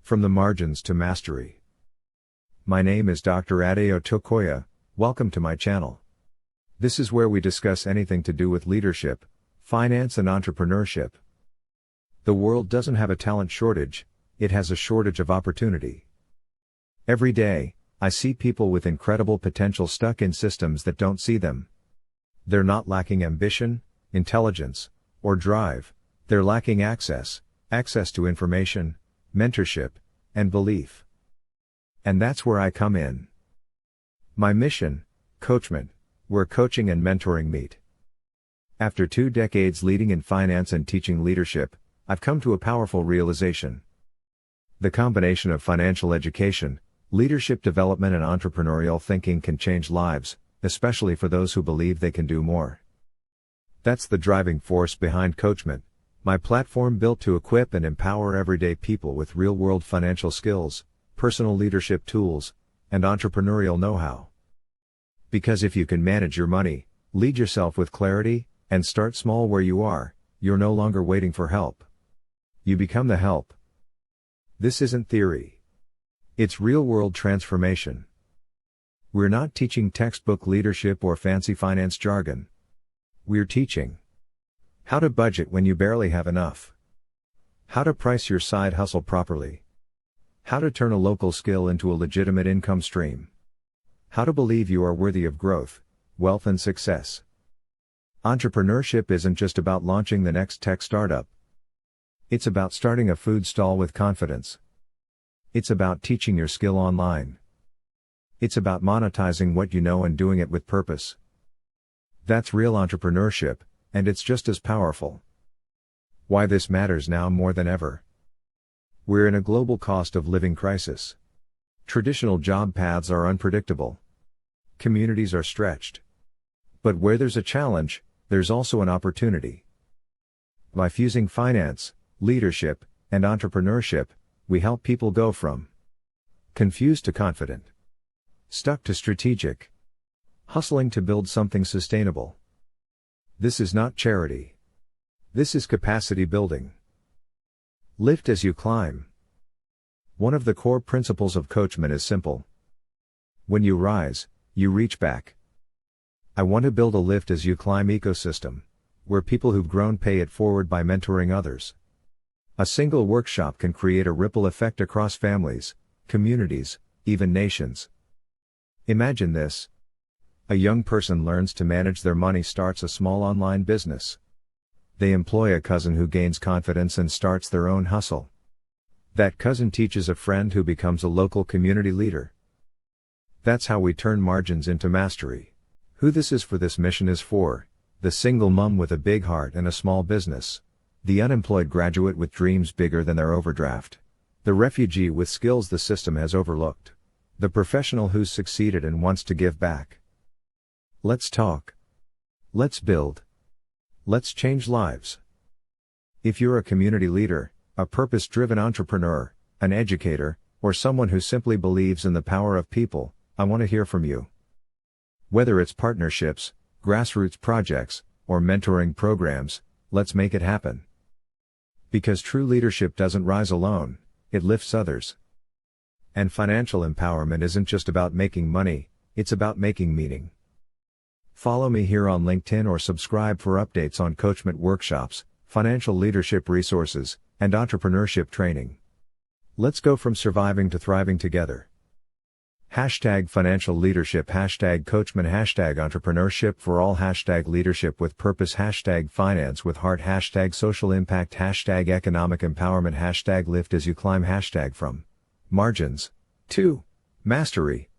From the margins to mastery. My name is Dr. Ade Otukoya. Welcome to my channel. This is where we discuss anything to do with leadership, finance and entrepreneurship. The world doesn't have a talent shortage, it has a shortage of opportunity. Every day, I see people with incredible potential stuck in systems that don't see them. They're not lacking ambition, intelligence, or drive, they're lacking access to information, mentorship, and belief. And that's where I come in. My mission, Coachment, where coaching and mentoring meet. After 2 decades leading in finance and teaching leadership, I've come to a powerful realization. The combination of financial education, leadership development and entrepreneurial thinking can change lives, especially for those who believe they can do more. That's the driving force behind Coachment, my platform built to equip and empower everyday people with real-world financial skills, personal leadership tools, and entrepreneurial know-how. Because if you can manage your money, lead yourself with clarity, and start small where you are, you're no longer waiting for help. You become the help. This isn't theory. It's real-world transformation. We're not teaching textbook leadership or fancy finance jargon. We're teaching how to budget when you barely have enough, how to price your side hustle properly, how to turn a local skill into a legitimate income stream, how to believe you are worthy of growth, wealth and success. Entrepreneurship isn't just about launching the next tech startup. It's about starting a food stall with confidence. It's about teaching your skill online. It's about monetizing what you know and doing it with purpose. That's real entrepreneurship, and it's just as powerful. Why this matters now more than ever. We're in a global cost of living crisis. Traditional job paths are unpredictable. Communities are stretched. But where there's a challenge, there's also an opportunity. By fusing finance, leadership, and entrepreneurship, we help people go from confused to confident, stuck to strategic, hustling to build something sustainable. This is not charity. This is capacity building. Lift as you climb. One of the core principles of Coachment is simple. When you rise, you reach back. I want to build a lift as you climb ecosystem, where people who've grown pay it forward by mentoring others. A single workshop can create a ripple effect across families, communities, even nations. Imagine this. A young person learns to manage their money, starts a small online business. They employ a cousin who gains confidence and starts their own hustle. That cousin teaches a friend who becomes a local community leader. That's how we turn margins into mastery. Who this is for this mission is for the single mom with a big heart and a small business, the unemployed graduate with dreams bigger than their overdraft, the refugee with skills the system has overlooked, the professional who's succeeded and wants to give back. Let's talk. Let's build. Let's change lives. If you're a community leader, a purpose-driven entrepreneur, an educator, or someone who simply believes in the power of people, I want to hear from you. Whether it's partnerships, grassroots projects, or mentoring programs, let's make it happen. Because true leadership doesn't rise alone, it lifts others. And financial empowerment isn't just about making money, it's about making meaning. Follow me here on LinkedIn or subscribe for updates on Coachment workshops, financial leadership resources, and entrepreneurship training. Let's go from surviving to thriving together. #financial leadership, #Coachment, #entrepreneurship for all, #leadership with purpose, #finance with heart, #social impact, #economic empowerment, #lift as you climb, #from margins to mastery.